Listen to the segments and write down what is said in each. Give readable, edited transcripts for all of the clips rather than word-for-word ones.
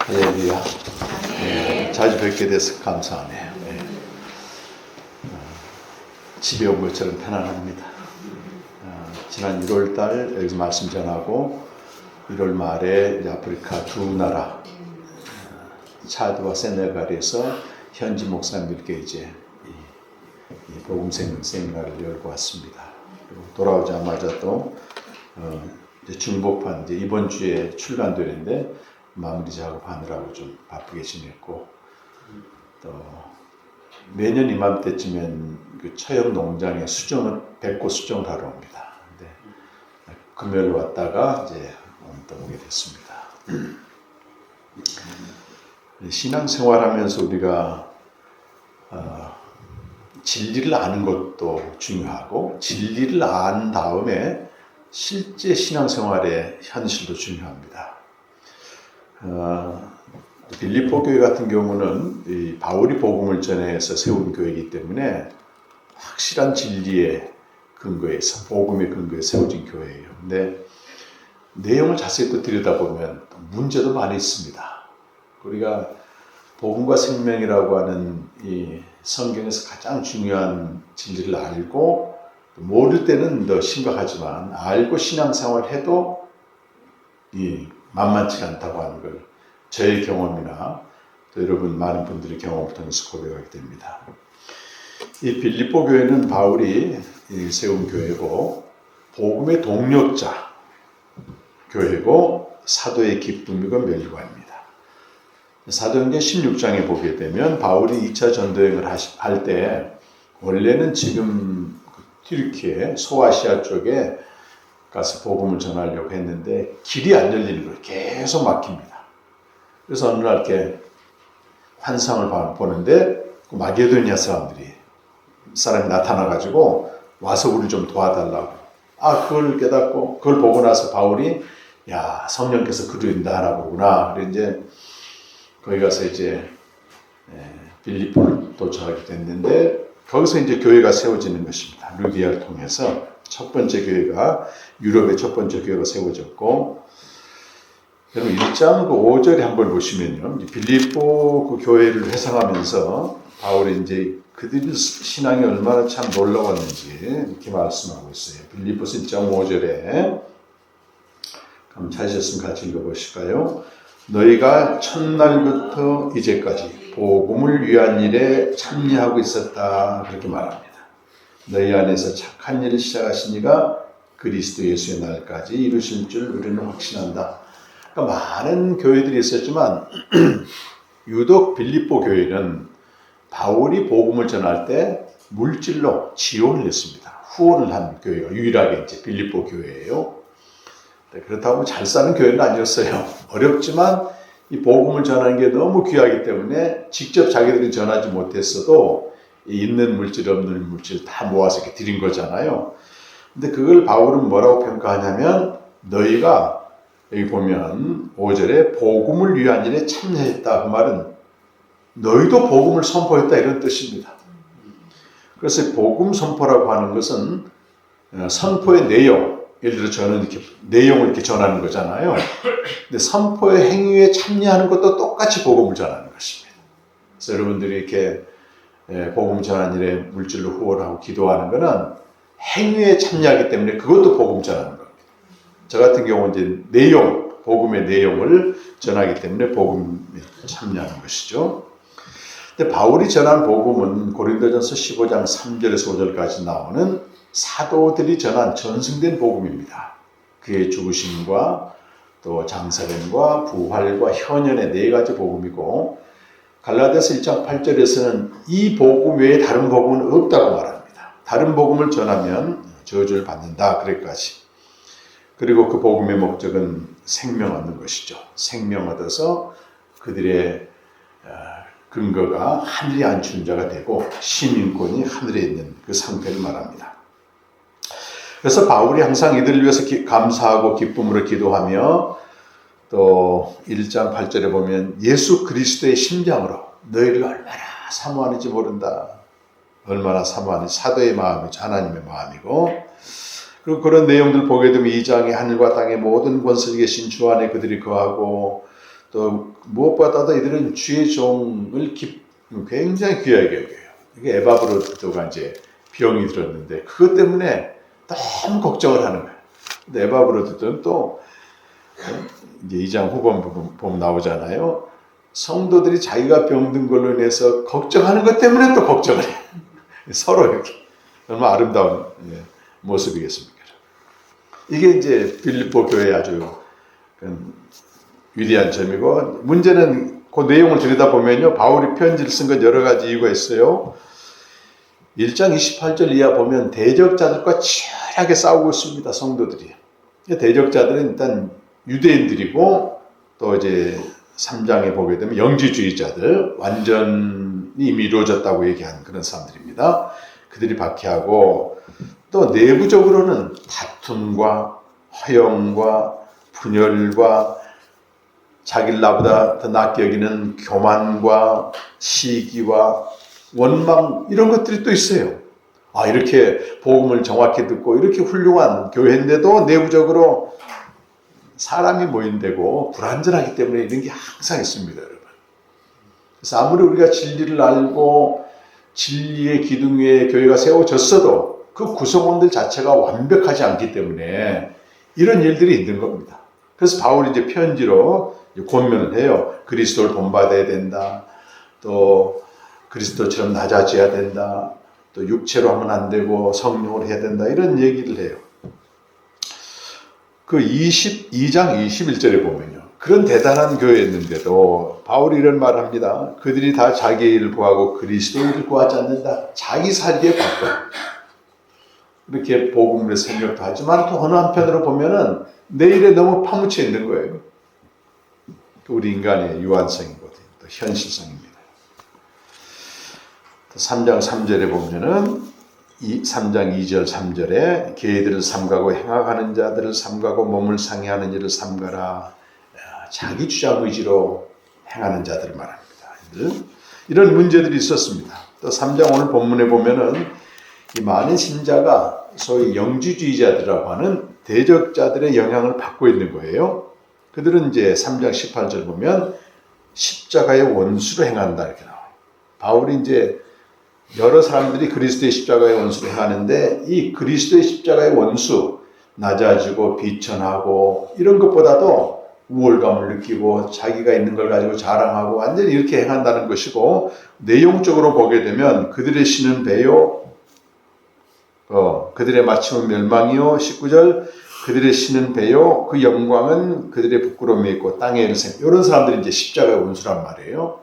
할렐루야. 자주 뵙게 돼서 감사하네요. 집에 온 것처럼 편안합니다. 지난 1월달 여기서 말씀 전하고 1월 말에 이제 아프리카 두 나라 차드와 세네갈에서 현지 목사님들께 이제 이 복음 세미나를 열고 왔습니다. 그리고 돌아오자마자 또 이제 중복판 이제 이번 주에 출간되는데 마무리 작업하느라고 좀 바쁘게 지냈고, 또 매년 이맘때쯤엔 그 처형 농장에 백꽃 수정을 하러 옵니다. 근데 금요일 왔다가 이제 또 오게 됐습니다. 신앙생활하면서 우리가 진리를 아는 것도 중요하고, 진리를 안 다음에 실제 신앙생활의 현실도 중요합니다. 빌립보 교회 같은 경우는 이 바울이 복음을 전해서 세운 교회이기 때문에 확실한 진리의 근거에서, 복음의 근거에 세워진 교회예요. 근데 내용을 자세히 또 들여다보면 문제도 많이 있습니다. 우리가 복음과 생명이라고 하는 이 성경에서 가장 중요한 진리를 알고, 모를 때는 더 심각하지만 알고 신앙생활을 해도 만만치 않다고 하는 걸 저의 경험이나 또 여러분 많은 분들의 경험을 통해서 고백하게 됩니다. 이 빌립보 교회는 바울이 세운 교회고, 복음의 동력자 교회고, 사도의 기쁨이고 멸관입니다. 사도행전 16장에 보게 되면 바울이 2차 전도여행을 할 때 원래는 지금 튀르키예 소아시아 쪽에 가서 복음을 전하려고 했는데 길이 안 열리는 거예요. 계속 막힙니다. 그래서 어느 날 이렇게 환상을 보는데 마게도니아 사람이 나타나가지고 와서 우리 좀 도와달라고. 그걸 깨닫고 그걸 보고 나서 바울이 성령께서 그를 인도하나 보구나. 그래서 이제 거기 가서 이제 빌립보를 도착하게 됐는데 거기서 이제 교회가 세워지는 것입니다. 루디아를 통해서 첫 번째 교회가, 유럽의 첫 번째 교회가 세워졌고, 여러분 1장 5절에 한번 보시면요, 빌립보 그 교회를 회상하면서 바울이 이제 그들의 신앙이 얼마나 참 놀라웠는지 이렇게 말씀하고 있어요. 빌립보서 1장 5절에 한번 찾으셨으면 같이 읽어보실까요? 너희가 첫날부터 이제까지 복음을 위한 일에 참여하고 있었다, 그렇게 말합니다. 너희 안에서 착한 일을 시작하신 이가 그리스도 예수의 날까지 이루실 줄 우리는 확신한다. 그러니까 많은 교회들이 있었지만 유독 빌립보 교회는 바울이 복음을 전할 때 물질로 지원을 했습니다. 후원을 한 교회가 유일하게 이제 빌립보 교회예요. 그렇다고 잘 사는 교회는 아니었어요. 어렵지만 이 복음을 전하는 게 너무 귀하기 때문에 직접 자기들이 전하지 못했어도 있는 물질 없는 물질 다 모아서 이렇게 드린 거잖아요. 근데 그걸 바울은 뭐라고 평가하냐면, 너희가 여기 보면 5절에 복음을 위한 일에 참여했다. 그 말은 너희도 복음을 선포했다, 이런 뜻입니다. 그래서 복음 선포라고 하는 것은 선포의 내용, 예를 들어 저는 이렇게 내용을 이렇게 전하는 거잖아요. 근데 선포의 행위에 참여하는 것도 똑같이 복음을 전하는 것입니다. 그래서 여러분들이 이렇게 복음 전하는 일에 물질로 후원하고 기도하는 것은 행위에 참여하기 때문에 그것도 복음 전하는 겁니다. 저 같은 경우는 이제 복음의 내용을 전하기 때문에 복음에 참여하는 것이죠. 근데 바울이 전한 복음은 고린도전서 15장 3절에서 5절까지 나오는 사도들이 전한 전승된 복음입니다. 그의 죽으심과 또 장사됨과 부활과 현현의 4가지 복음이고, 갈라디아서 1장 8절에서는 이 복음 외에 다른 복음은 없다고 말합니다. 다른 복음을 전하면 저주를 받는다, 그래까지. 그리고 그 복음의 목적은 생명 얻는 것이죠. 생명 얻어서 그들의 근거가 하늘에 앉춘 자가 되고 시민권이 하늘에 있는 그 상태를 말합니다. 그래서 바울이 항상 이들을 위해서 감사하고 기쁨으로 기도하며, 또 1장 8절에 보면 예수 그리스도의 심장으로 너희를 얼마나 사모하는지 모른다. 얼마나 사모하는지, 사도의 마음이죠. 하나님의 마음이고, 그리고 그런 내용들 보게 되면 2장에 하늘과 땅의 모든 권세에 계신 주 안에 그들이 거하고, 또 무엇보다도 이들은 주의 종을 굉장히 귀하게 여겨요. 이게 에바브로드가 이제 병이 들었는데 그것 때문에 너무 걱정을 하는 거예요. 근데 에바브로드는 또 이제 2장 후반 보면 나오잖아요. 성도들이 자기가 병든 걸로 인해서 걱정하는 것 때문에 또 걱정을 해요. 서로 이렇게. 얼마나 아름다운 모습이겠습니까? 이게 이제 빌립보 교회의 아주 위대한 점이고, 문제는 그 내용을 들여다보면요, 바울이 편지를 쓴 건 여러 가지 이유가 있어요. 1장 28절 이하 보면 대적자들과 치열하게 싸우고 있습니다, 성도들이. 대적자들은 일단 유대인들이고, 또 이제 3장에 보게 되면 영지주의자들, 완전히 이미 이루어졌다고 얘기한 그런 사람들입니다. 그들이 박해하고, 또 내부적으로는 다툼과 허영과 분열과 자기를 나보다 더 낫게 여기는 교만과 시기와 원망, 이런 것들이 또 있어요. 이렇게 복음을 정확히 듣고 이렇게 훌륭한 교회인데도 내부적으로 사람이 모인되고 불완전하기 때문에 이런 게 항상 있습니다, 여러분. 그래서 아무리 우리가 진리를 알고 진리의 기둥 위에 교회가 세워졌어도 그 구성원들 자체가 완벽하지 않기 때문에 이런 일들이 있는 겁니다. 그래서 바울이 이제 편지로 권면을 해요. 그리스도를 본받아야 된다. 또 그리스도처럼 낮아져야 된다. 또 육체로 하면 안 되고 성령으로 해야 된다. 이런 얘기를 해요. 그 22장 21절에 보면요. 그런 대단한 교회였는데도 바울이 이런 말을 합니다. 그들이 다 자기 일을 구하고 그리스도의 일을 구하지 않는다. 자기 살기에 바빠. 이렇게 복음을 생각도 하지만 또 어느 한편으로 보면은 내일에 너무 파묻혀 있는 거예요. 우리 인간의 유한성이거든요. 또 현실성입니다. 3장 3절에 보면은 3장 2절 3절에 계들을 삼가고 행악하는 자들을 삼가고 몸을 상해하는 일을 삼가라. 자기 주장 의지로 행하는 자들을 말합니다. 이런 문제들이 있었습니다. 또 3장 오늘 본문에 보면은 이 많은 신자가 소위 영지주의자들이라고 하는 대적자들의 영향을 받고 있는 거예요. 그들은 이제 3장 18절 보면 십자가의 원수로 행한다 이렇게 나와요. 바울이 이제 여러 사람들이 그리스도의 십자가의 원수로 행하는데 이 그리스도의 십자가의 원수, 낮아지고 비천하고 이런 것보다도 우월감을 느끼고 자기가 있는 걸 가지고 자랑하고 완전히 이렇게 행한다는 것이고, 내용적으로 보게 되면 그들의 신은 배요, 그들의 마침은 멸망이요. 19절 그들의 신은 배요, 그 영광은 그들의 부끄러움이 있고 땅에 일생. 이런 사람들이 이제 십자가의 원수란 말이에요.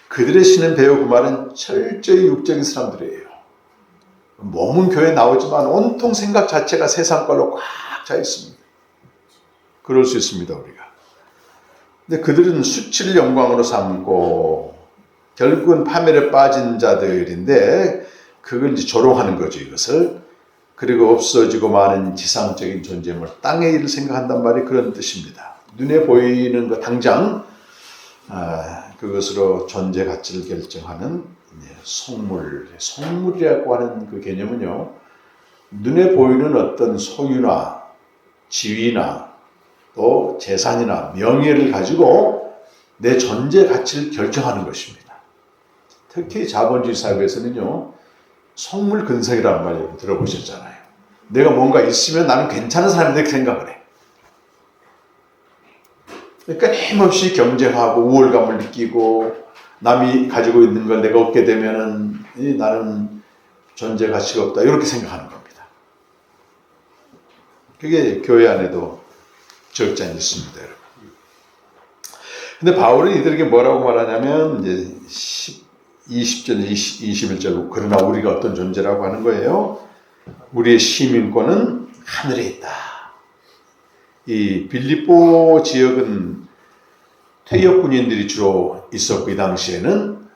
그들의 신은 배요, 그 말은 철저히 육적인 사람들이에요. 몸은 교회에 나오지만 온통 생각 자체가 세상 걸로 꽉 차 있습니다. 그럴 수 있습니다, 우리가. 근데 그들은 수치를 영광으로 삼고 결국은 파멸에 빠진 자들인데 그걸 이제 조롱하는 거죠, 이것을. 그리고 없어지고 많은 지상적인 존재물, 땅의 일을 생각한단 말이 그런 뜻입니다. 눈에 보이는 거 당장 그것으로 존재 가치를 결정하는 속물이라고 하는 그 개념은요, 눈에 보이는 어떤 소유나 지위나 또 재산이나 명예를 가지고 내 존재 가치를 결정하는 것입니다. 특히 자본주의 사회에서는요, 속물 근성이라는 말 들어보셨잖아요. 내가 뭔가 있으면 나는 괜찮은 사람인데 생각을 해. 끊임없이 경쟁하고 우월감을 느끼고 남이 가지고 있는 걸 내가 얻게 되면은 나는 존재 가치가 없다, 이렇게 생각하는 겁니다. 그게 교회 안에도 적지 않이 있습니다, 여러분. 근데 바울은 이들에게 뭐라고 말하냐면 이제 20절, 21절, 그러나 우리가 어떤 존재라고 하는 거예요. 우리의 시민권은 하늘에 있다. 이 빌립보 지역은 퇴역 군인들이 주로 있었고, 이 당시에는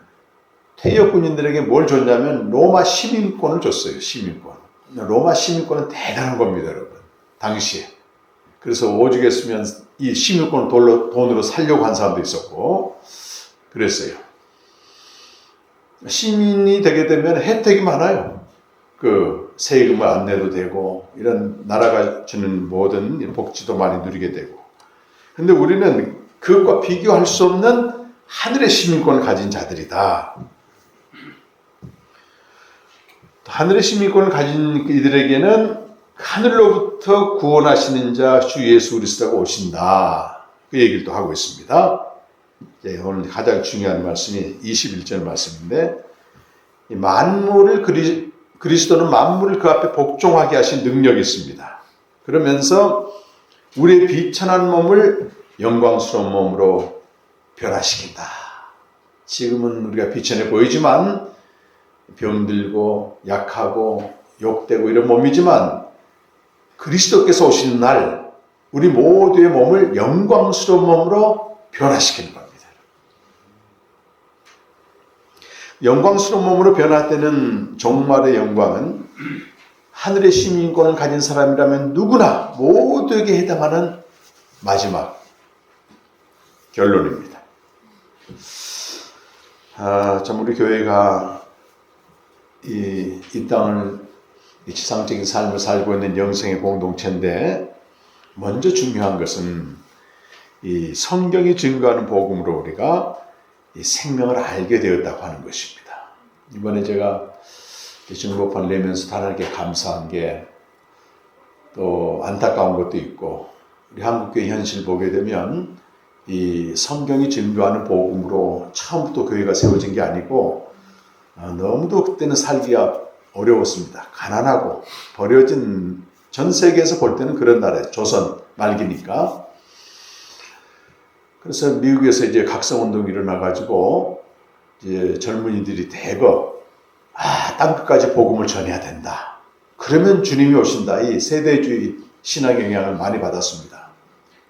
퇴역 군인들에게 뭘 줬냐면 로마 시민권을 줬어요. 시민권. 로마 시민권은 대단한 겁니다, 여러분. 당시에. 그래서 오죽했으면 이 시민권을 돈으로 살려고 한 사람도 있었고 그랬어요. 시민이 되게 되면 혜택이 많아요. 그 세금을 안 내도 되고 이런 나라가 주는 모든 복지도 많이 누리게 되고, 근데 우리는 그것과 비교할 수 없는 하늘의 시민권을 가진 자들이다. 하늘의 시민권을 가진 이들에게는 하늘로부터 구원하시는 자 주 예수 그리스도가 오신다. 그 얘기를 또 하고 있습니다. 오늘 가장 중요한 말씀이 21절 말씀인데, 만물을 그리스도는 만물을 그 앞에 복종하게 하신 능력이 있습니다. 그러면서 우리의 비천한 몸을 영광스러운 몸으로 변화시킨다. 지금은 우리가 비천해 보이지만 병들고 약하고 욕되고 이런 몸이지만 그리스도께서 오시는 날 우리 모두의 몸을 영광스러운 몸으로 변화시키는 겁니다. 영광스러운 몸으로 변화되는 종말의 영광은 하늘의 시민권을 가진 사람이라면 누구나 모두에게 해당하는 마지막 결론입니다. 참 우리 교회가 이 땅을 이 지상적인 삶을 살고 있는 영생의 공동체인데, 먼저 중요한 것은 이 성경이 증거하는 복음으로 우리가 이 생명을 알게 되었다고 하는 것입니다. 이번에 제가 증거판 내면서 하나님께 감사한 게, 또 안타까운 것도 있고, 우리 한국교회 현실 보게 되면 이 성경이 증거하는 복음으로 처음부터 교회가 세워진 게 아니고, 너무도 그때는 살기가 어려웠습니다. 가난하고 버려진, 전 세계에서 볼 때는 그런 나라예요. 조선 말기니까. 그래서 미국에서 이제 각성운동이 일어나가지고 이제 젊은이들이 대거 땅끝까지 복음을 전해야 된다. 그러면 주님이 오신다. 이 세대주의 신앙 영향을 많이 받았습니다.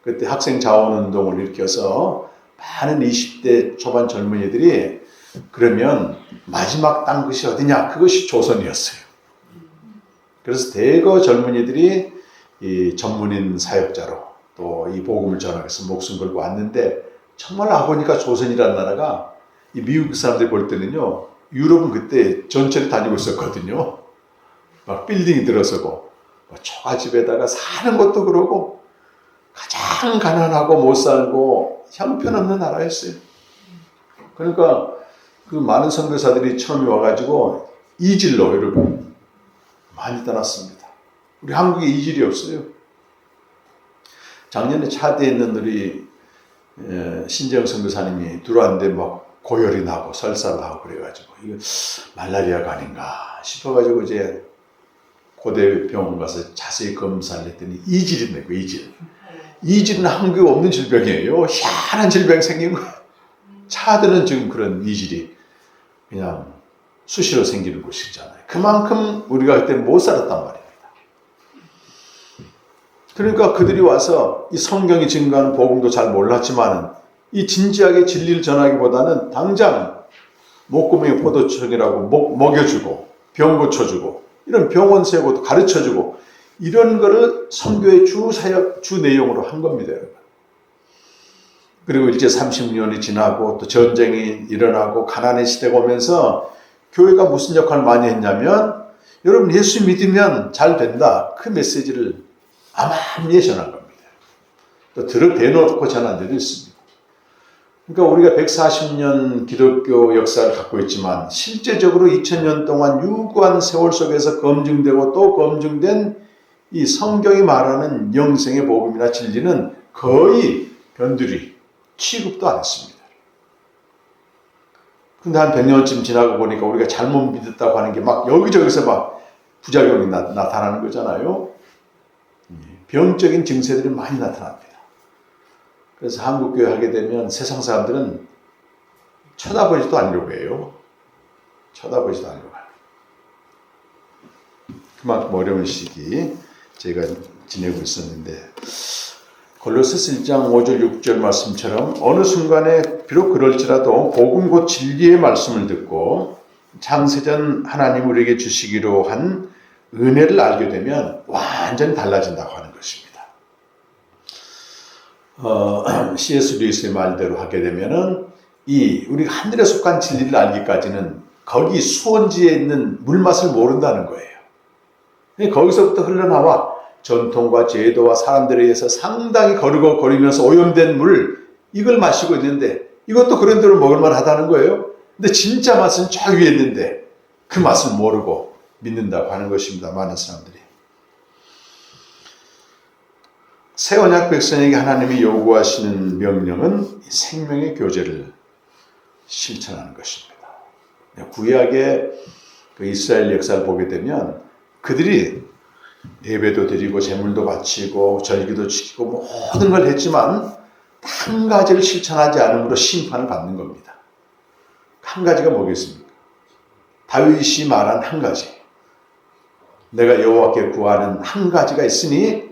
그때 학생 자원운동을 일으켜서 많은 20대 초반 젊은이들이 그러면 마지막 땅끝이 어디냐? 그것이 조선이었어요. 그래서 대거 젊은이들이 이 전문인 사역자로 또 이 복음을 전하기 위해서 목숨 걸고 왔는데, 정말 와보니까 조선이라는 나라가 이 미국 사람들이 볼 때는요, 유럽은 그때 전철이 다니고 있었거든요. 막 빌딩이 들어서고 초가집에다가 사는 것도 그러고 가장 가난하고 못 살고 형편없는 나라였어요. 그러니까 그 많은 선교사들이 처음에 와가지고 이질로 여러분 많이 떠났습니다. 우리 한국에 이질이 없어요. 작년에 차대에 있는 우리 신재영 선교사님이 들어왔는데 막 고열이 나고 설사를 하고 그래가지고 이거 말라리아가 아닌가 싶어가지고 이제 고대 병원 가서 자세히 검사를 했더니 이질이 있네. 이질. 이질은 한국에 없는 질병이에요. 희한한 질병 생긴 거예요. 차들은 지금 그런 이질이 그냥 수시로 생기는 곳이잖아요. 그만큼 우리가 그때 못 살았단 말입니다. 그러니까 그들이 와서 이 성경이 증거하는 복음도 잘 몰랐지만 이 진지하게 진리를 전하기보다는 당장 목구멍에 포도청이라고 먹여주고 병 고쳐주고 이런 병원 세우고 가르쳐주고 이런 거를 선교의 주 내용으로 한 겁니다, 여러분. 그리고 이제 30년이 지나고 또 전쟁이 일어나고 가난의 시대가 오면서 교회가 무슨 역할을 많이 했냐면, 여러분 예수 믿으면 잘 된다. 그 메시지를 암암리에 전한 겁니다. 또 대놓고 전한 데도 있습니다. 그러니까 우리가 140년 기독교 역사를 갖고 있지만 실제적으로 2000년 동안 유구한 세월 속에서 검증되고 또 검증된 이 성경이 말하는 영생의 복음이나 진리는 거의 변두리 취급도 안 했습니다. 근데 한 100년쯤 지나고 보니까 우리가 잘못 믿었다고 하는 게 막 여기저기서 막 부작용이 나타나는 거잖아요. 병적인 증세들이 많이 나타납니다. 그래서 한국교회 하게 되면 세상 사람들은 쳐다보지도 않으려고 해요. 쳐다보지도 않으려고 해요. 그만큼 어려운 시기 제가 지내고 있었는데, 골로새서 1장 5절 6절 말씀처럼 어느 순간에 비록 그럴지라도 복음 곧 진리의 말씀을 듣고 창세전 하나님 우리에게 주시기로 한 은혜를 알게 되면 완전히 달라진다고 하는 것입니다. C.S. 루이스의 말대로 하게 되면은 우리 하늘에 속한 진리를 알기까지는 거기 수원지에 있는 물맛을 모른다는 거예요. 거기서부터 흘러나와 전통과 제도와 사람들에 의해서 상당히 거리면서 오염된 물, 이걸 마시고 있는데 이것도 그런 대로 먹을만 하다는 거예요. 근데 진짜 맛은 저 위에 있는데 그 맛을 모르고 믿는다고 하는 것입니다. 많은 사람들이. 새 언약 백성에게 하나님이 요구하시는 명령은 생명의 교제를 실천하는 것입니다. 구약의 그 이스라엘 역사를 보게 되면 그들이 예배도 드리고 제물도 바치고 절기도 지키고 모든 걸 했지만 한 가지를 실천하지 않음으로 심판을 받는 겁니다. 한 가지가 뭐겠습니까? 다윗이 말한 한 가지. 내가 여호와께 구하는 한 가지가 있으니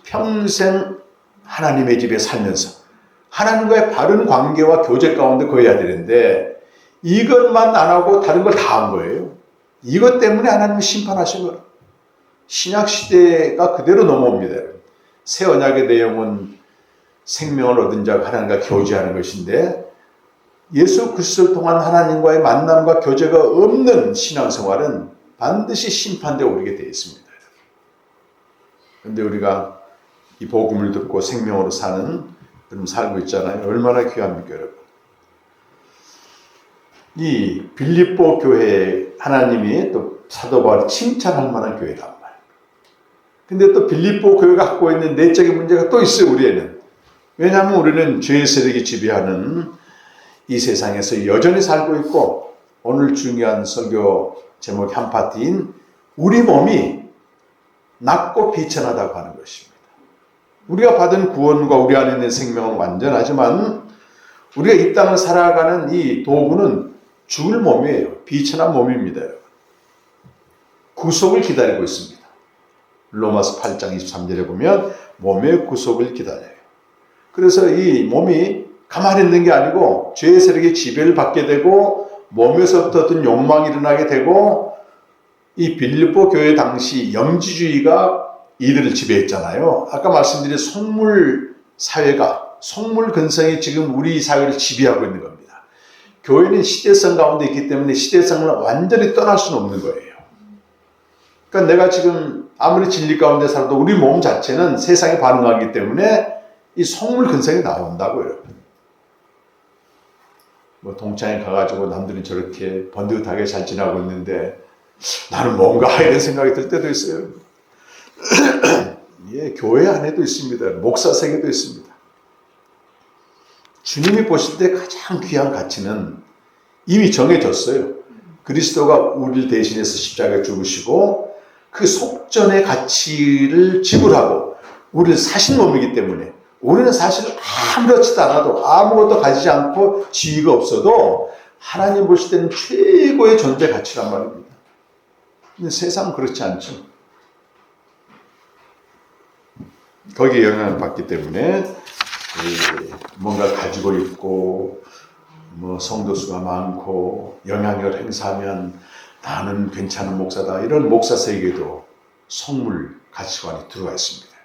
평생 하나님의 집에 살면서 하나님과의 바른 관계와 교제 가운데 거해야 되는데 이것만 안 하고 다른 걸 다 한 거예요. 이것 때문에 하나님이 심판하신 거예요. 신약 시대가 그대로 넘어옵니다. 새 언약의 내용은 생명을 얻은 자가 하나님과 교제하는 것인데 예수 그리스도를 통한 하나님과의 만남과 교제가 없는 신앙생활은 반드시 심판대에 오르게 되어 있습니다. 그런데 우리가 이 복음을 듣고 생명으로 사는 그럼 살고 있잖아요. 얼마나 귀합니까, 여러분? 이 빌립보 교회 하나님이 또 사도 바울이 칭찬할 만한 교회란 말이에요. 근데 또 빌립보 교회가 갖고 있는 내적인 문제가 또 있어요, 우리에는. 왜냐하면 우리는 죄의 세력이 지배하는 이 세상에서 여전히 살고 있고 오늘 중요한 설교 제목의 한 파트인 우리 몸이 낮고 비천하다고 하는 것입니다. 우리가 받은 구원과 우리 안에 있는 생명은 완전하지만 우리가 이 땅을 살아가는 이 도구는 죽을 몸이에요. 비천한 몸입니다. 구속을 기다리고 있습니다. 로마서 8장 23절에 보면 몸의 구속을 기다려요. 그래서 이 몸이 가만히 있는 게 아니고 죄의 세력의 지배를 받게 되고 몸에서부터 어떤 욕망이 일어나게 되고 이 빌립보 교회 당시 영지주의가 이들을 지배했잖아요. 아까 말씀드린 속물 사회가 속물 근성이 지금 우리 사회를 지배하고 있는 겁니다. 교회는 시대성 가운데 있기 때문에 시대성을 완전히 떠날 수는 없는 거예요. 그러니까 내가 지금 아무리 진리 가운데 살아도 우리 몸 자체는 세상에 반응하기 때문에 이 속물 근성이 나온다고요. 뭐 동창회 가가지고 남들은 저렇게 번듯하게 잘 지나고 있는데 나는 뭔가 이런 생각이 들 때도 있어요. 예, 교회 안에도 있습니다. 목사 세계도 있습니다. 주님이 보실 때 가장 귀한 가치는 이미 정해졌어요. 그리스도가 우리를 대신해서 십자가에 죽으시고 그 속전의 가치를 지불하고 우리를 사신 몸이기 때문에 우리는 사실 아무렇지도 않아도 아무것도 가지지 않고 지위가 없어도 하나님 보실 때는 최고의 존재 가치란 말입니다. 근데 세상은 그렇지 않죠. 거기에 영향을 받기 때문에 뭔가 가지고 있고 뭐 성도수가 많고 영향력을 행사하면 나는 괜찮은 목사다. 이런 목사 세계도 속물 가치관이 들어와 있습니다.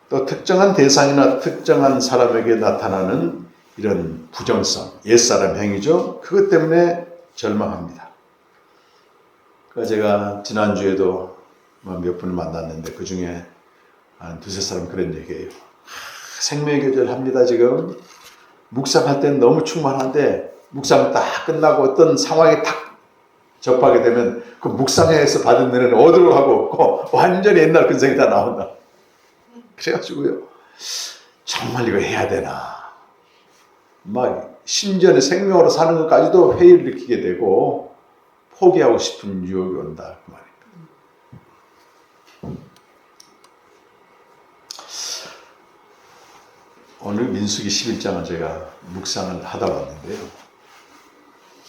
또 특정한 대상이나 특정한 사람에게 나타나는 이런 부정성, 옛사람 행위죠. 그것 때문에 절망합니다. 그러니까 제가 지난주에도 몇 분을 만났는데 그 중에 한 두세 사람 그런 얘기예요. 생명의 교제를 합니다. 지금 묵상할 때는 너무 충만한데 묵상 딱 끝나고 어떤 상황에 딱 접하게 되면 그 묵상에서 받은 은혜는 어디로 가고 없고 완전히 옛날 근성이 다 나온다. 그래가지고요, 정말 이거 해야 되나 막 심지어는 생명으로 사는 것까지도 회의를 일으키게 되고 포기하고 싶은 유혹이 온다 그 말입니다. 오늘 민수기 11장을 제가 묵상을 하다 왔는데요.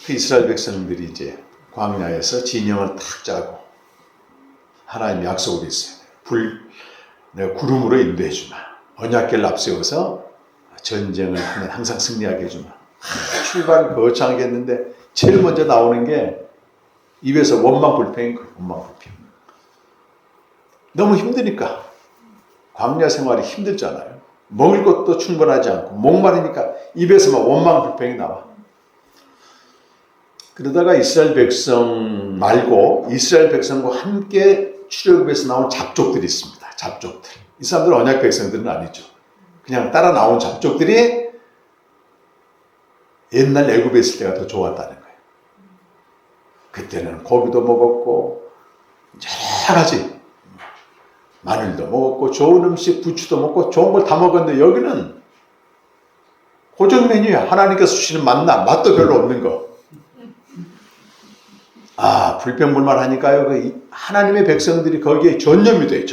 그 이스라엘 백성들이 이제 광야에서 진영을 탁 짜고 하나님 약속을 했어요. 내가 구름으로 인도해 주마. 언약궤를 앞세워서 전쟁을 하면 항상 승리하게 해주마. 출발 거창하게 했는데 제일 먼저 나오는 게 입에서 원망불평인 거예요. 원망불평. 너무 힘드니까. 광야 생활이 힘들잖아요. 먹을 것도 충분하지 않고 목마르니까 입에서 막 원망불평이 나와. 그러다가 이스라엘 백성은 말고 이스라엘 백성과 함께 출애굽에서 나온 잡족들이 있습니다. 잡족들. 이 사람들은 언약 백성들은 아니죠. 그냥 따라 나온 잡족들이 옛날 애굽에 있을 때가 더 좋았다는 거예요. 그때는 고기도 먹었고 여러 가지 마늘도 먹었고 좋은 음식 부추도 먹고 좋은 걸 다 먹었는데 여기는 고정 메뉴야. 하나님께서 주시는 만나 맛도 별로 없는 거. 불평불만하니까요. 그 하나님의 백성들이 거기에 전념이 돼요.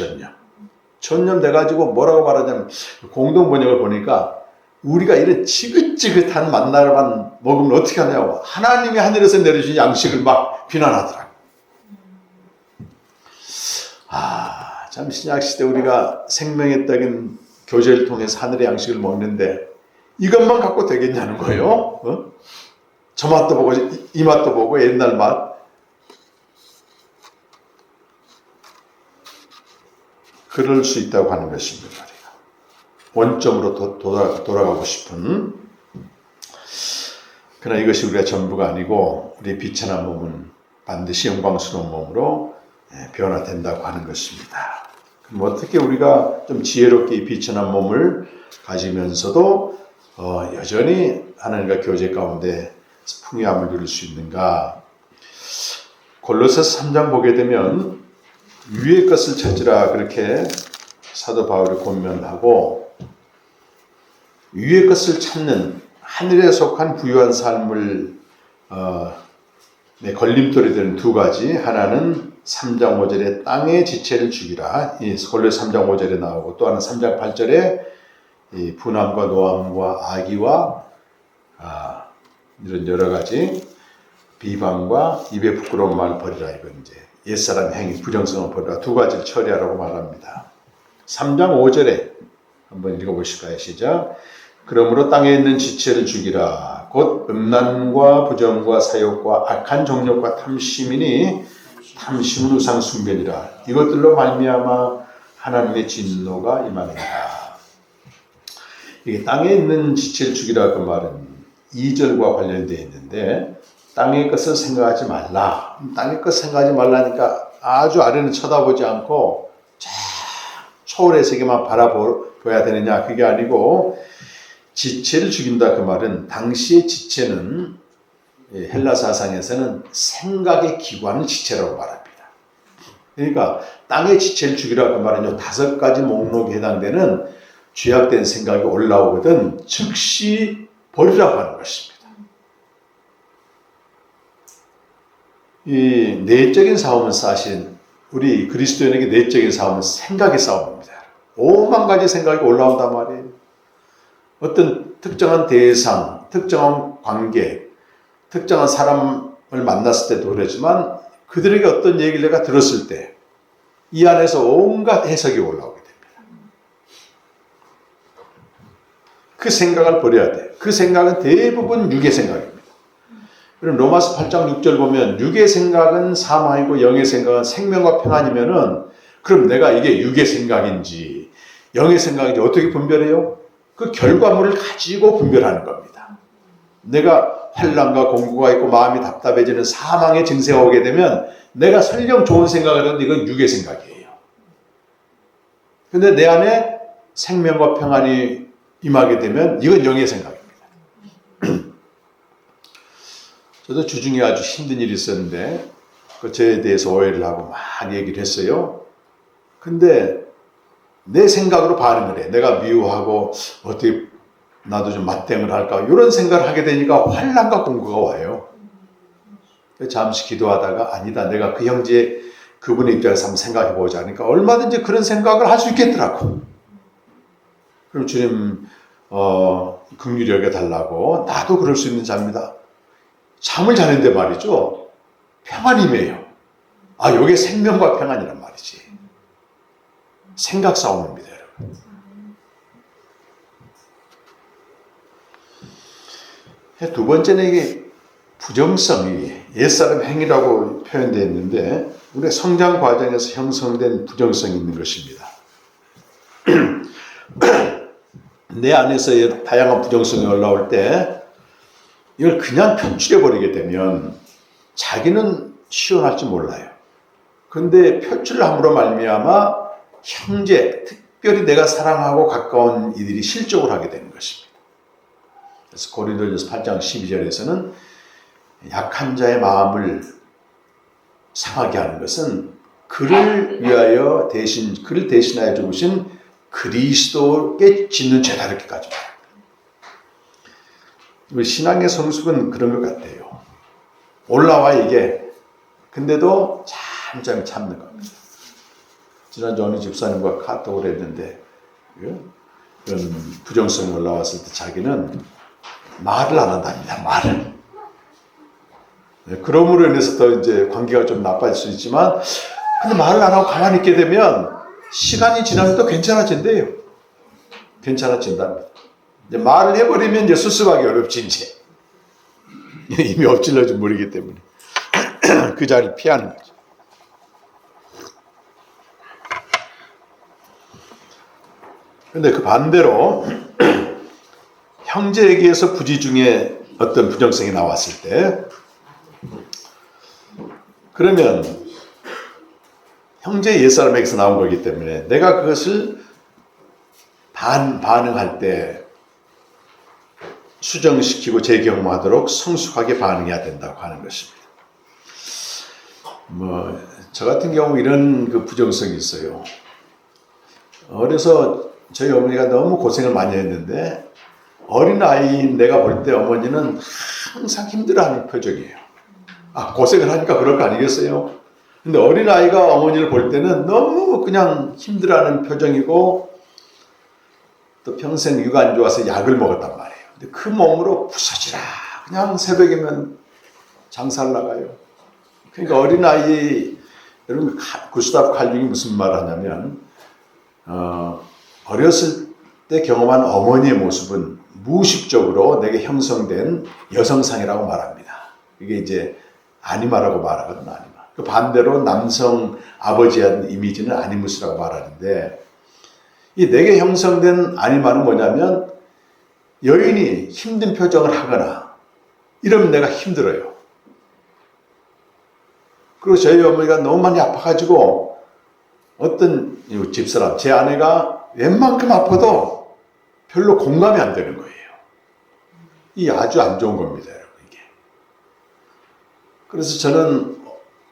전념돼가지고 뭐라고 말하냐면 공동 번역을 보니까 우리가 이런 지긋지긋한 만나만 먹으면 어떻게 하냐고 하나님이 하늘에서 내려주신 양식을 막 비난하더라고. 참 신약시대 우리가 생명의 떡인 교제를 통해서 하늘의 양식을 먹는데 이것만 갖고 되겠냐는 거예요. 저 맛도 보고 이 맛도 보고 옛날 맛. 그럴 수 있다고 하는 것입니다. 원점으로 돌아가고 싶은. 그러나 이것이 우리가 전부가 아니고 우리 비천한 몸은 반드시 영광스러운 몸으로 변화된다고 하는 것입니다. 그럼 어떻게 우리가 좀 지혜롭게 이 비천한 몸을 가지면서도 여전히 하나님과 교제 가운데 풍요함을 누릴 수 있는가? 골로새서 3장 보게 되면 위의 것을 찾으라 그렇게 사도 바울이 권면하고 위의 것을 찾는 하늘에 속한 부유한 삶을 걸림돌이 되는 두 가지. 하나는 3장 5절에 땅의 지체를 죽이라. 이 골로새 3장 5절에 나오고 또 하나는 3장 8절에 이 분함과 노함과 악의와 이런 여러 가지 비방과 입에 부끄러운 말을 버리라. 이건 이제 옛사람 행위 부정성을 버리라. 두 가지를 처리하라고 말합니다. 3장 5절에 한번 읽어보실까요? 시작. 그러므로 땅에 있는 지체를 죽이라. 곧 음란과 부정과 사욕과 악한 정욕과 탐심이니 탐심은 우상 숭배니라. 이것들로 말미암아 하나님의 진노가 임하느니라. 이게 땅에 있는 지체를 죽이라 그 말은 2절과 관련되어 있는데 땅의 것을 생각하지 말라. 땅의 것 생각하지 말라니까 아주 아래는 쳐다보지 않고 초월의 세계만 바라보아야 되느냐? 그게 아니고 지체를 죽인다 그 말은 당시의 지체는 헬라 사상에서는 생각의 기관을 지체라고 말합니다. 그러니까 땅의 지체를 죽이라 그 말은 5가지 목록에 해당되는 죄악된 생각이 올라오거든 즉시 버리라고 하는 것입니다. 이 내적인 싸움은 사실 우리 그리스도인에게 내적인 싸움은 생각의 싸움입니다. 5만 가지 생각이 올라온단 말이에요. 어떤 특정한 대상, 특정한 관계, 특정한 사람을 만났을 때도 그렇지만 그들에게 어떤 얘기를 내가 들었을 때 이 안에서 온갖 해석이 올라오게 됩니다. 그 생각을 버려야 돼요. 그 생각은 대부분 육의 생각입니다. 그럼 로마서 8장 6절 보면 육의 생각은 사망이고 영의 생각은 생명과 평안이면은 그럼 내가 이게 육의 생각인지 영의 생각인지 어떻게 분별해요? 그 결과물을 가지고 분별하는 겁니다. 내가 환난과 공고가 있고 마음이 답답해지는 사망의 증세가 오게 되면 내가 설령 좋은 생각을 하는데 이건 육의 생각이에요. 근데 내 안에 생명과 평안이 임하게 되면 이건 영의 생각입니다. 저도 주중에 아주 힘든 일이 있었는데 그 저에 대해서 오해를 하고 막 얘기를 했어요. 근데 내 생각으로 반응을 해. 내가 미워하고 어떻게 나도 좀 맞대응을 할까 이런 생각을 하게 되니까 환난과 공고가 와요. 잠시 기도하다가 아니다. 내가 그 형제 그분의 입장에서 한번 생각해 보자 하니까 얼마든지 그런 생각을 할 수 있겠더라고. 그럼 주님 긍휼히 여겨달라고 나도 그럴 수 있는 자입니다. 잠을 자는데 말이죠. 평안임이에요. 이게 생명과 평안이란 말이지. 생각 싸움입니다, 여러분. 두 번째는 이게 부정성이 옛사람 행위라고 표현되어 있는데 우리의 성장 과정에서 형성된 부정성이 있는 것입니다. 내 안에서 다양한 부정성이 올라올 때 이걸 그냥 편출해버리게 되면 자기는 시원할지 몰라요. 근데 표출함으로 말미암아 형제, 특별히 내가 사랑하고 가까운 이들이 실족을 하게 되는 것입니다. 그래서 고린도전서 8장 12절에서는 약한 자의 마음을 상하게 하는 것은 그를 위하여 그를 대신하여 죽으신 그리스도께 짓는 죄다, 이렇게까지 말합니다. 우리 신앙의 성숙은 그런 것 같아요. 올라와 이게. 근데도 잠잠히 참는 겁니다. 지난주 어느 집사님과 카톡을 했는데 이런 부정성이 올라왔을 때 자기는 말을 안 한답니다. 말을. 네, 그러므로 인해서 더 이제 관계가 좀 나빠질 수 있지만, 근데 말을 안 하고 가만히 있게 되면 시간이 지나면 또 괜찮아진대요. 괜찮아진답니다. 이제 말을 해버리면 이제 수습하기 어렵지, 이제. 이미 엎질러진 물이기 때문에. 그 자리를 피하는 거죠. 근데 그 반대로 형제에게서 부지 중에 어떤 부정성이 나왔을 때, 그러면 형제 옛사람에게서 나온 거기 때문에 내가 그것을 반응할 때 수정시키고 재경험하도록 성숙하게 반응해야 된다고 하는 것입니다. 저 같은 경우 이런 그 부정성이 있어요. 어려서 저희 어머니가 너무 고생을 많이 했는데, 어린아이인 내가 볼 때 어머니는 항상 힘들어하는 표정이에요. 고생을 하니까 그럴 거 아니겠어요? 근데 어린아이가 어머니를 볼 때는 너무 그냥 힘들어하는 표정이고, 또 평생 육아 안 좋아서 약을 먹었단 말이에요. 근데 그 몸으로 부서지라. 그냥 새벽이면 장사를 나가요. 그러니까 어린아이, 여러분, 구스타프 칼융이 무슨 말을 하냐면, 어렸을 때 경험한 어머니의 모습은 무의식적으로 내게 형성된 여성상이라고 말합니다. 이게 이제 아니마라고 말하거든요. 아니마. 그 반대로 남성 아버지에 대한 이미지는 아니무스라고 말하는데, 이 내게 형성된 아니마는 뭐냐면 여인이 힘든 표정을 하거나 이러면 내가 힘들어요. 그리고 저희 어머니가 너무 많이 아파가지고 어떤 집사람, 제 아내가 웬만큼 아파도 별로 공감이 안 되는 거예요. 이 아주 안 좋은 겁니다, 여러분, 이게. 그래서 저는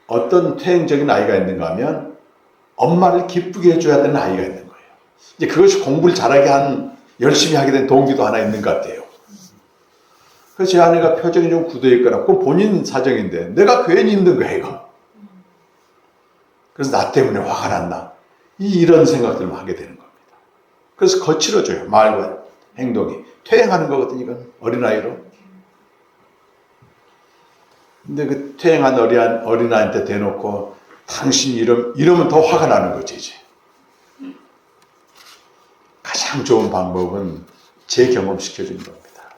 어떤 퇴행적인 아이가 있는가 하면 엄마를 기쁘게 해줘야 되는 아이가 있는 거예요. 이제 그것이 공부를 잘하게 열심히 하게 된 동기도 하나 있는 것 같아요. 그래서 제 아내가 표정이 좀 굳어 있거나, 그건 본인 사정인데 내가 괜히 힘든 거예요, 이거. 그래서 나 때문에 화가 났나? 이런 생각들을 하게 되는 겁니다. 그래서 거칠어져요, 말과 행동이. 퇴행하는 거거든요, 이건. 어린아이로. 근데 그 퇴행한 어린아이한테 대놓고 당신이 이러면 더 화가 나는 거지, 이제. 가장 좋은 방법은 재경험시켜주는 겁니다.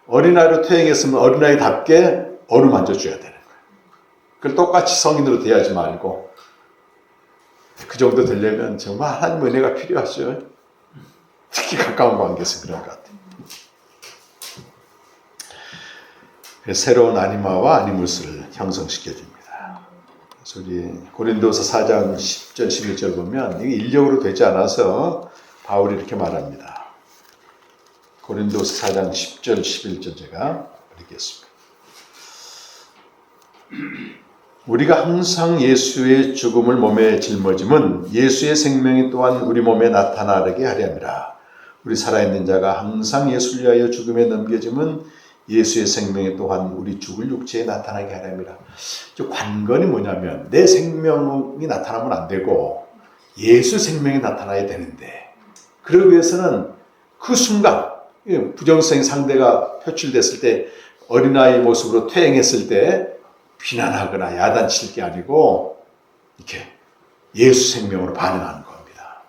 어린아이로 퇴행했으면 어린아이답게 어루만져줘야 되는 거예요. 그걸 똑같이 성인으로 대하지 말고, 그 정도 되려면 정말 하나님 은혜가 필요하죠. 특히 가까운 관계에서 그런 것 같아요. 새로운 아니마와 아니무스를 형성시켜줍니다. 그래서 우리 고린도서 4장 10절 11절 보면 이게 인력으로 되지 않아서 바울이 이렇게 말합니다. 고린도서 4장 10절 11절 제가 읽겠습니다. 우리가 항상 예수의 죽음을 몸에 짊어짐은 예수의 생명이 또한 우리 몸에 나타나게 하려 함이라. 우리 살아있는 자가 항상 예수를 위하여 죽음에 넘겨짐은 예수의 생명이 또한 우리 죽을 육체에 나타나게 하려 함이라. 관건이 뭐냐면 내 생명이 나타나면 안 되고 예수 생명이 나타나야 되는데, 그러기 위해서는 그 순간 부정성의 상대가 표출됐을 때, 어린아이 모습으로 퇴행했을 때 비난하거나 야단칠 게 아니고 이렇게 예수 생명으로 반응하는 겁니다.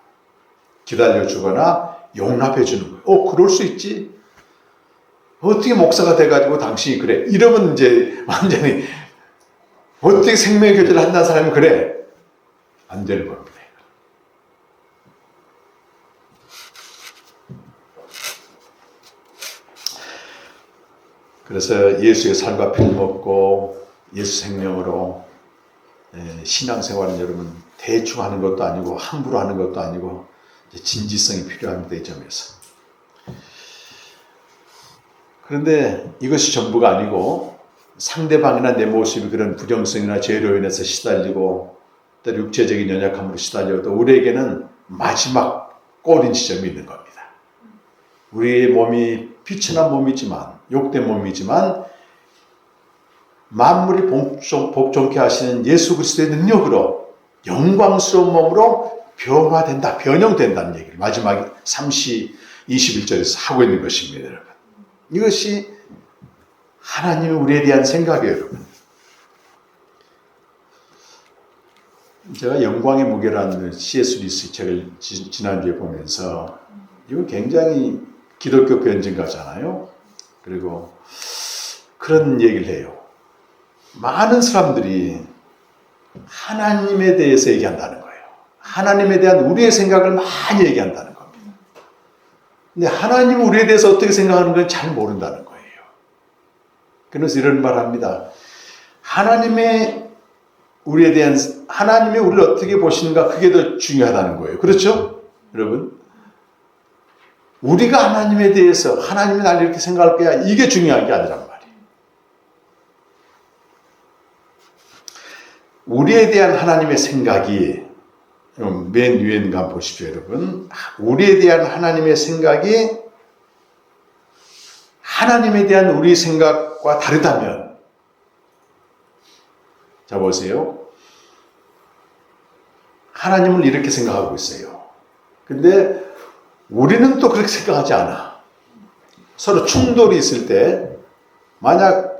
기다려주거나 용납해 주는 거예요. 그럴 수 있지. 어떻게 목사가 돼가지고 당신이 그래. 이러면 이제 완전히 어떻게 생명의 교제를 한다는 사람이 그래. 안 되는 겁니다. 그래서 예수의 살과 피를 먹고 예수 생명으로 신앙생활은 여러분 대충 하는 것도 아니고 함부로 하는 것도 아니고 진지성이 필요합니다. 이 점에서. 그런데 이것이 전부가 아니고 상대방이나 내 모습이 그런 부정성이나 죄로 인해서 시달리고 또 육체적인 연약함으로 시달려도 우리에게는 마지막 꼬린 지점이 있는 겁니다. 우리의 몸이 비천한 몸이지만 욕된 몸이지만 만물이 복종케 하시는 예수 그리스도의 능력으로 영광스러운 몸으로 변화된다, 변형된다는 얘기를 마지막 21절에서 하고 있는 것입니다. 여러분. 이것이 하나님의 우리에 대한 생각이에요. 여러분. 제가 영광의 무게라는 C.S. 루이스 책을 지난주에 보면서 이건 굉장히 기독교 변증가잖아요. 그리고 그런 얘기를 해요. 많은 사람들이 하나님에 대해서 얘기한다는 거예요. 하나님에 대한 우리의 생각을 많이 얘기한다는 겁니다. 근데 하나님은 우리에 대해서 어떻게 생각하는 건 잘 모른다는 거예요. 그래서 이런 말 합니다. 하나님의 우리를 어떻게 보시는가 그게 더 중요하다는 거예요. 그렇죠? 여러분? 우리가 하나님에 대해서 하나님이 나를 이렇게 생각할 거야 이게 중요한 게 아니란 말이에요. 우리에 대한 하나님의 생각이 맨 위에 있는 거 한번 보십시오. 여러분. 우리에 대한 하나님의 생각이 하나님에 대한 우리 생각과 다르다면 자 보세요. 하나님을 이렇게 생각하고 있어요. 근데 우리는 또 그렇게 생각하지 않아. 서로 충돌이 있을 때 만약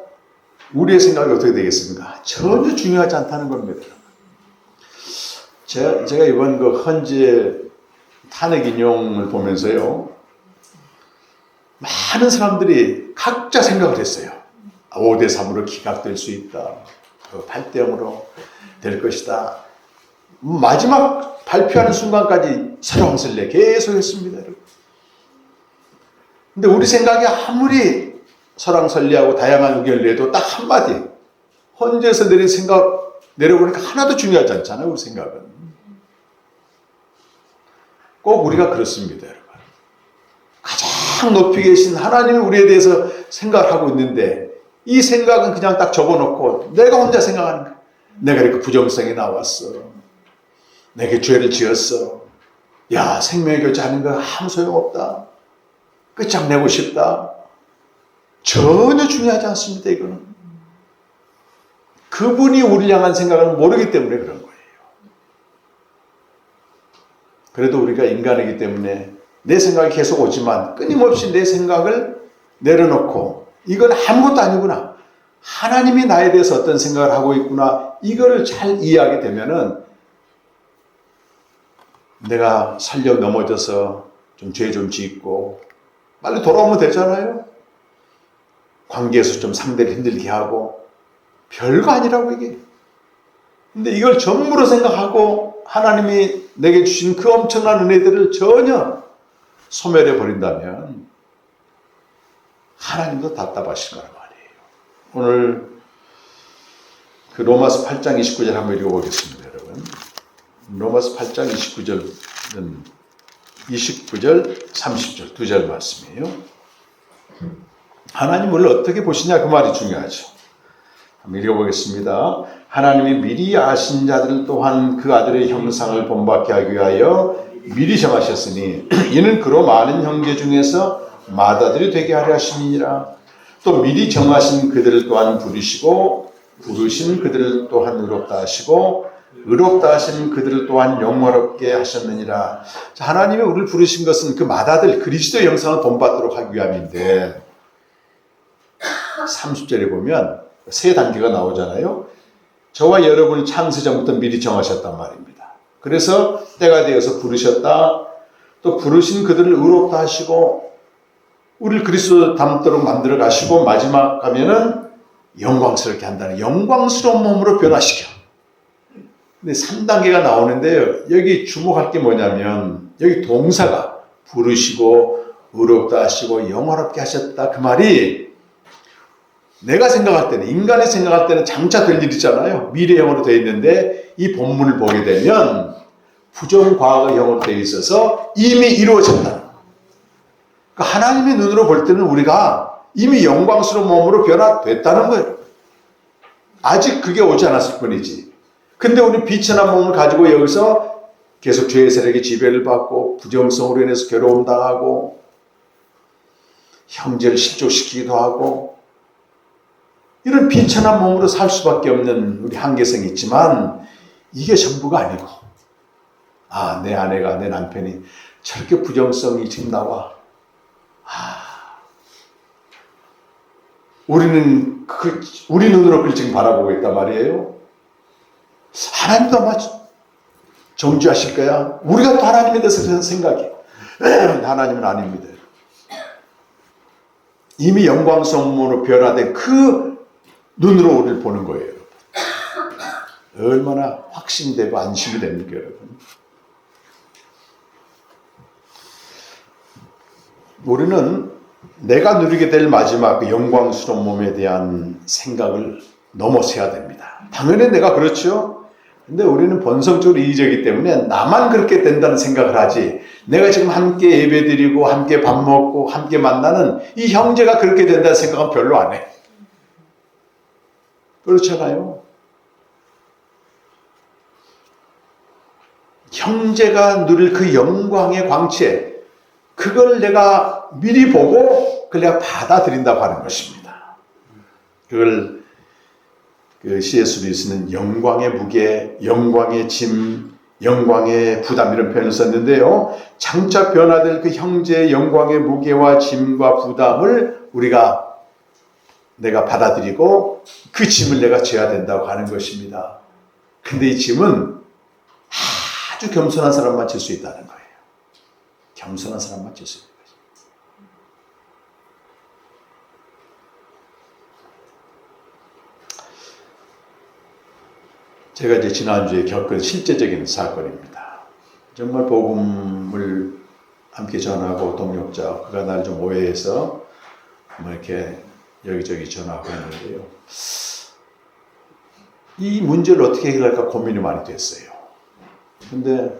우리의 생각이 어떻게 되겠습니까? 전혀 중요하지 않다는 겁니다. 제가 이번 그 헌재 탄핵 인용을 보면서요. 많은 사람들이 각자 생각을 했어요. 5대3으로 기각될 수 있다. 8대0으로 될 것이다. 마지막 발표하는 순간까지 설왕설래 계속 했습니다. 근데 우리 생각이 아무리 설왕설래하고 다양한 의견을 내도 딱 한마디 헌재에서 내린 생각 내려보니까 하나도 중요하지 않잖아요. 우리 생각은. 꼭 우리가 그렇습니다. 여러분. 가장 높이 계신 하나님이 우리에 대해서 생각을 하고 있는데 이 생각은 그냥 딱 접어놓고 내가 혼자 생각하는 거야. 내가 이렇게 부정성이 나왔어. 내게 죄를 지었어. 야, 생명의 교제하는 거 아무 소용없다. 끝장내고 싶다. 전혀 중요하지 않습니다. 이거는. 그분이 우리를 향한 생각을 모르기 때문에 그런 거예요. 그래도 우리가 인간이기 때문에 내 생각이 계속 오지만 끊임없이 내 생각을 내려놓고 이건 아무것도 아니구나. 하나님이 나에 대해서 어떤 생각을 하고 있구나. 이거를 잘 이해하게 되면은 내가 살려 넘어져서 좀 죄 좀 짓고 빨리 돌아오면 되잖아요. 관계에서 좀 상대를 힘들게 하고 별거 아니라고 이게. 근데 이걸 전부로 생각하고 하나님이 내게 주신 그 엄청난 은혜들을 전혀 소멸해 버린다면 하나님도 답답하실 거란 말이에요. 오늘 그 로마서 8장 29절 한번 읽어보겠습니다. 여러분. 로마서 8장 29절은 29절 30절 두 절 말씀이에요. 하나님을 어떻게 보시냐 그 말이 중요하죠. 한번 읽어보겠습니다. 하나님이 미리 아신 자들 또한 그 아들의 형상을 본받게 하기 위하여 미리 정하셨으니 이는 그로 많은 형제 중에서 맏아들이 되게 하려 하심이니라. 또 미리 정하신 그들을 또한 부르시고 부르신 그들을 또한 의롭다 하시고 의롭다 하신 그들을 또한 영화롭게 하셨느니라. 자, 하나님이 우리를 부르신 것은 그 맏아들 그리스도의 형상을 본받도록 하기 위함인데 30절에 보면 세 단계가 나오잖아요. 저와 여러분을 창세전부터 미리 정하셨단 말입니다. 그래서 때가 되어서 부르셨다. 또 부르신 그들을 의롭다 하시고 우리를 그리스도 닮도록 만들어 가시고 마지막 가면은 영광스럽게 한다는 영광스러운 몸으로 변화시켜. 근데 3단계가 나오는데요. 여기 주목할 게 뭐냐면 여기 동사가 부르시고 의롭다 하시고 영화롭게 하셨다. 그 말이 내가 생각할 때는, 인간이 생각할 때는 장차 될 일 있잖아요. 미래형으로 되어 있는데 이 본문을 보게 되면 부정과거형으로 되어 있어서 이미 이루어졌다. 그러니까 하나님의 눈으로 볼 때는 우리가 이미 영광스러운 몸으로 변화됐다는 거예요. 아직 그게 오지 않았을 뿐이지. 근데 우리 비천한 몸을 가지고 여기서 계속 죄의 세력의 지배를 받고 부정성으로 인해서 괴로움 당하고 형제를 실족시키기도 하고 이런 비천한 몸으로 살 수밖에 없는 우리 한계성이 있지만 이게 전부가 아니고, 아, 내 아내가, 내 남편이 저렇게 부정성이 지금 나와. 우리는 우리 눈으로 그걸 지금 바라보고 있단 말이에요. 하나님도 아마 정죄하실 거야. 우리가 또 하나님에 대해서 생각해. 하나님은 아닙니다. 이미 영광성으로 변화된 그 눈으로 우리를 보는 거예요. 얼마나 확신되고 안심이 됩니까, 여러분? 우리는 내가 누리게 될 마지막 그 영광스러운 몸에 대한 생각을 넘어서야 됩니다. 당연히 내가 그렇죠. 근데 우리는 본성적으로 이기적이기 때문에 나만 그렇게 된다는 생각을 하지, 내가 지금 함께 예배드리고 함께 밥 먹고 함께 만나는 이 형제가 그렇게 된다는 생각은 별로 안 해. 그렇잖아요. 형제가 누릴 그 영광의 광채, 그걸 내가 미리 보고 그걸 내가 받아들인다고 하는 것입니다. 그걸 그 C.S. 루이스는 영광의 무게, 영광의 짐, 영광의 부담 이런 표현을 썼는데요. 장차 변화될 그 형제의 영광의 무게와 짐과 부담을 내가 받아들이고 그 짐을 내가 져야 된다고 하는 것입니다. 근데 이 짐은 아주 겸손한 사람만 질 수 있다는 거예요. 겸손한 사람만 질 수 있는 거죠. 제가 이제 지난주에 겪은 실제적인 사건입니다. 정말 복음을 함께 전하고 동역자, 그가 날 좀 오해해서 뭐 이렇게 여기저기 전하고 했는데요. 이 문제를 어떻게 해결할까 고민이 많이 됐어요. 근데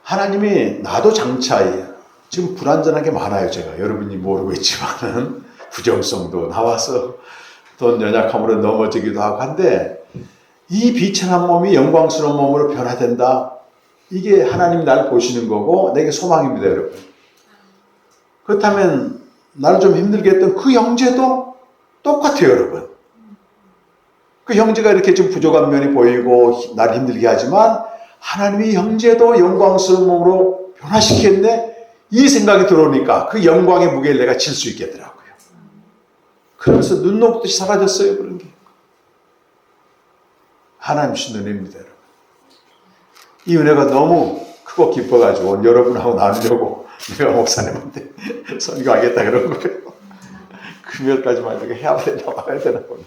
하나님이 나도 장차에 지금 불완전한 게 많아요. 제가 여러분이 모르고 있지만은 부정성도 나와서 또 연약함으로 넘어지기도 하고 한데, 이 비천한 몸이 영광스러운 몸으로 변화된다. 이게 하나님이 나를 보시는 거고 내게 소망입니다, 여러분. 그렇다면 나를 좀 힘들게 했던 그 형제도 똑같아요, 여러분. 그 형제가 이렇게 좀 부족한 면이 보이고 나를 힘들게 하지만 하나님이 형제도 영광스러운 몸으로 변화시켰네? 이 생각이 들어오니까 그 영광의 무게를 내가 질 수 있겠더라고요. 그러면서 눈 녹듯이 사라졌어요, 그런 게. 하나님 신 은혜입니다, 여러분. 이 은혜가 너무 크고 깊어가지고 여러분하고 나누려고 내가 목사님한테 선교하겠다 그런 거예요. 금요일까지만 이렇게 해야 되나 말아야 되나 몰라.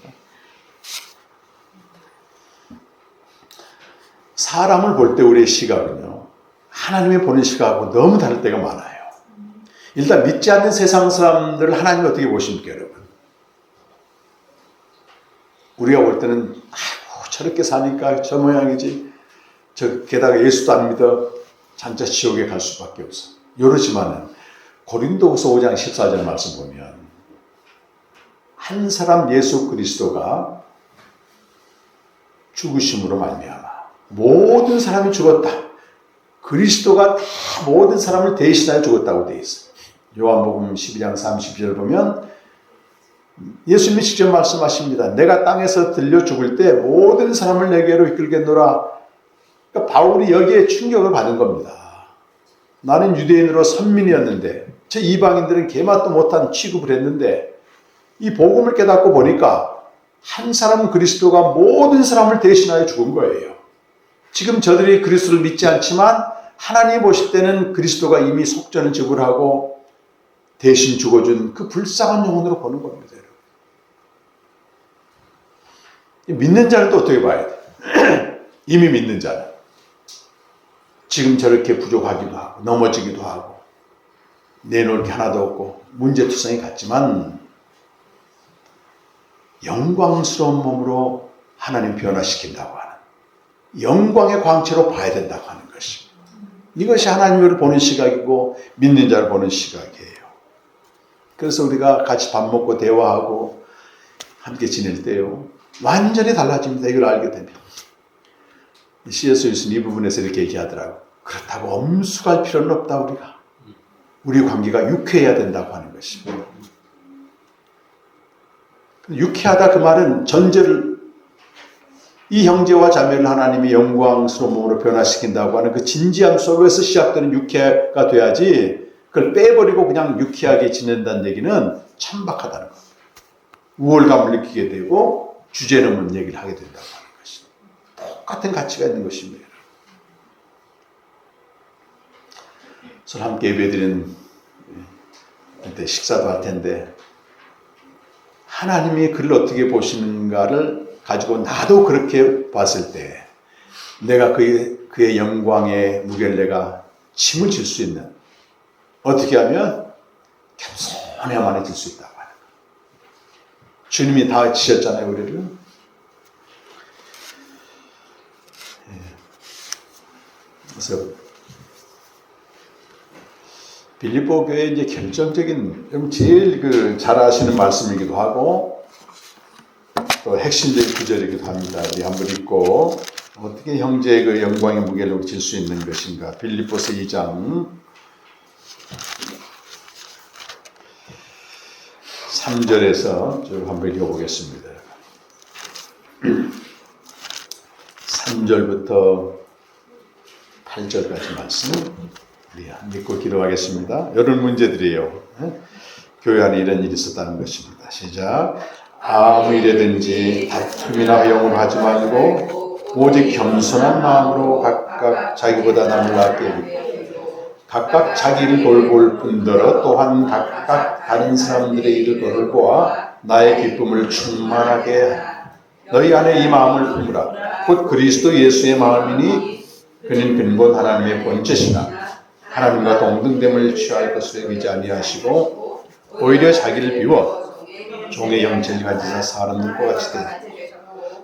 사람을 볼 때 우리의 시각은요, 하나님이 보는 시각하고 너무 다를 때가 많아요. 일단 믿지 않는 세상 사람들을 하나님이 어떻게 보십니까, 여러분? 우리가 볼 때는 아이고 저렇게 사니까 저 모양이지, 게다가 예수도 안 믿어, 장차 지옥에 갈 수밖에 없어. 이러지만은 고린도후서 5장 14절 말씀 보면 한 사람 예수 그리스도가 죽으심으로 말미암아 모든 사람이 죽었다. 그리스도가 다 모든 사람을 대신하여 죽었다고 되어 있어요. 요한복음 12장 30절 보면 예수님이 직접 말씀하십니다. 내가 땅에서 들려 죽을 때 모든 사람을 내게로 이끌겠노라. 그러니까 바울이 여기에 충격을 받은 겁니다. 나는 유대인으로 선민이었는데 저 이방인들은 개맛도 못한 취급을 했는데 이 복음을 깨닫고 보니까 한 사람 그리스도가 모든 사람을 대신하여 죽은 거예요. 지금 저들이 그리스도를 믿지 않지만 하나님이 보실 때는 그리스도가 이미 속전을 지불하고 대신 죽어준 그 불쌍한 영혼으로 보는 겁니다. 믿는 자는 또 어떻게 봐야 돼? 이미 믿는 자는 지금 저렇게 부족하기도 하고 넘어지기도 하고 내놓을 게 하나도 없고 문제투성이 같지만 영광스러운 몸으로 하나님 변화시킨다고 하는 영광의 광채로 봐야 된다고 하는 것입니다. 이것이 하나님을 보는 시각이고 믿는 자를 보는 시각이에요. 그래서 우리가 같이 밥 먹고 대화하고 함께 지낼 때요, 완전히 달라집니다. 이걸 알게 되면. C.S. 루이스는 이 부분에서 이렇게 얘기하더라고. 그렇다고 엄숙할 필요는 없다. 우리 관계가 유쾌해야 된다고 하는 것입니다. 유쾌하다 그 말은 전제를, 이 형제와 자매를 하나님이 영광스러운 몸으로 변화시킨다고 하는 그 진지함 속에서 시작되는 유쾌가 돼야지, 그걸 빼버리고 그냥 유쾌하게 지낸다는 얘기는 천박하다는 겁니다. 우월감을 느끼게 되고 주제넘는 얘기를 하게 된다고 하는 것입니다. 똑같은 가치가 있는 것입니다. 그래서 함께 예배드리는 때 식사도 할 텐데, 하나님이 그를 어떻게 보시는가를 가지고 나도 그렇게 봤을 때 내가 그의 영광의 무게를 내가 짐을 질 수 있는, 어떻게 하면 겸손해야만 해질 수 있다고 하는 거예요. 주님이 다 지셨잖아요, 우리를. 그래서 빌립보 교회의 이제 결정적인, 제일 잘 아시는 말씀이기도 하고 또 핵심적인 구절이기도 합니다. 우리 한번 읽고 어떻게 형제의 그 영광의 무게를 질 수 있는 것인가. 빌립보서 2장 3절에서 쭉 한번 읽어보겠습니다. 3절부터 8절까지 말씀 믿고 기도하겠습니다. 이런 문제들이에요. 교회 안에 이런 일이 있었다는 것입니다. 시작. 아무 일에든지 다툼이나 회용을 하지 말고 오직 겸손한 마음으로 각각 자기보다 남을 낮게 여기고 각각 자기 일을 돌볼 뿐더러 또한 각각 다른 사람들의 일을 돌보아 나의 기쁨을 충만하게 하라. 너희 안에 이 마음을 품으라. 곧 그리스도 예수의 마음이니 그는 근본 하나님의 본체시나 하나님과 동등됨을 취할 것을 의지 아니하시고 오히려 자기를 비워 종의 형체를 가지사 사람들과 같이 되니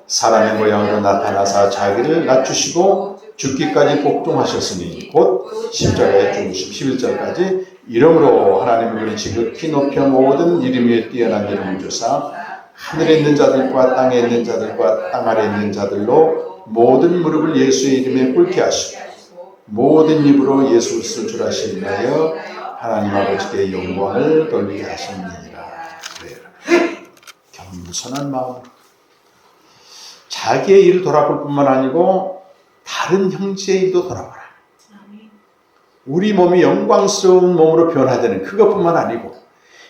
사람의 모양으로 나타나사 자기를 낮추시고 죽기까지 복종하셨으니 곧 십자가에 죽으심 11절까지 이름으로 하나님의 그를 지극히 높여 모든 이름 위에 뛰어난 이름을 주사 하늘에 있는 자들과 땅에 있는 자들과 땅 아래에 있는 자들로 모든 무릎을 예수의 이름에 꿇게 하시고 모든 입으로 예수 그리스도를 줄 아시느냐여 하나님 아버지께 영광을 돌리게 하셨느니라. 겸손한 마음으로 자기의 일을 돌아볼 뿐만 아니고 다른 형제의 일도 돌아봐라. 우리 몸이 영광스러운 몸으로 변화되는 그것뿐만 아니고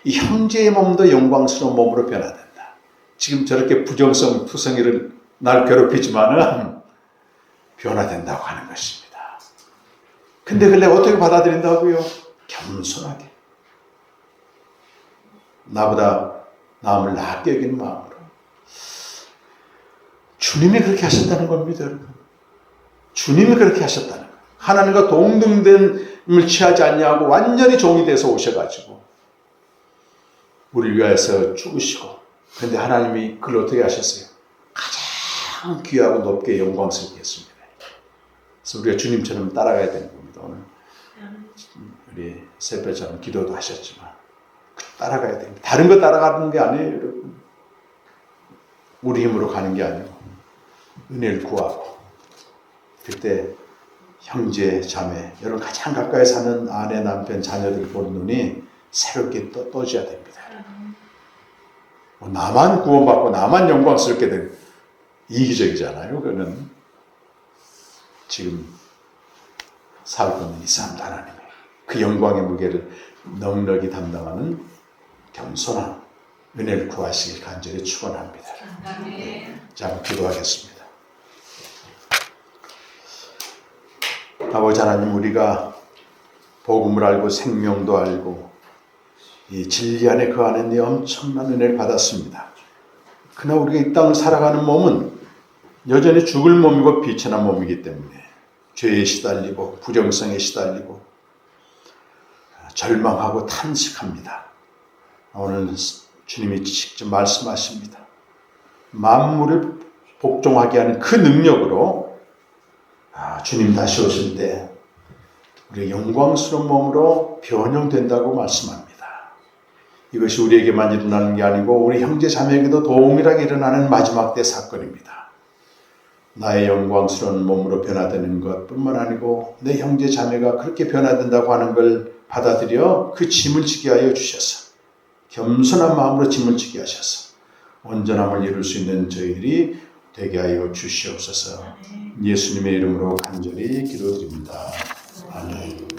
이 형제의 몸도 영광스러운 몸으로 변화된다. 지금 저렇게 부정성 투성이를 날 괴롭히지만은 변화된다고 하는 것입니다. 근데 그걸 내가 어떻게 받아들인다고요? 겸손하게. 나보다 남을 낮게 여기는 마음으로. 주님이 그렇게 하셨다는 겁니다, 여러분. 주님이 그렇게 하셨다는 거예요. 하나님과 동등됨을 취하지 않냐고 완전히 종이 돼서 오셔가지고 우리를 위하여서 죽으시고, 그런데 하나님이 그걸 어떻게 하셨어요? 가장 귀하고 높게 영광스럽게 했습니다. 그래서 우리가 주님처럼 따라가야 되는 겁니다. 오늘 우리 새벽처럼 기도도 하셨지만 따라가야 됩니다. 다른 거 따라가는 게 아니에요, 여러분. 우리 힘으로 가는 게 아니고 은혜를 구하고, 그때 형제, 자매, 여러분 가장 가까이 사는 아내, 남편, 자녀들 보는 눈이 새롭게 떠져야 됩니다. 나만 구원받고 나만 영광스럽게 되는 이기적이잖아요. 그거는 지금 살고 있는 이 사람도 하나님의 그 영광의 무게를 넉넉히 담당하는 겸손한 은혜를 구하시길 간절히 축원합니다. 자, 기도하겠습니다. 아버지 하나님, 우리가 복음을 알고 생명도 알고 이 진리 안에 그 안에 엄청난 은혜를 받았습니다. 그러나 우리가 이 땅을 살아가는 몸은 여전히 죽을 몸이고 비천한 몸이기 때문에 죄에 시달리고 부정성에 시달리고 절망하고 탄식합니다. 오늘 주님이 직접 말씀하십니다. 만물을 복종하게 하는 그 능력으로 주님 다시 오실 때 우리 영광스러운 몸으로 변형된다고 말씀합니다. 이것이 우리에게만 일어나는 게 아니고 우리 형제 자매에게도 동일하게 일어나는 마지막 때 사건입니다. 나의 영광스러운 몸으로 변화되는 것뿐만 아니고 내 형제 자매가 그렇게 변화된다고 하는 걸 받아들여 그 짐을 지게 하여 주셔서 겸손한 마음으로 짐을 지게 하셔서 온전함을 이룰 수 있는 저희들이 되게 하여 주시옵소서. 예수님의 이름으로 간절히 기도드립니다. 아멘.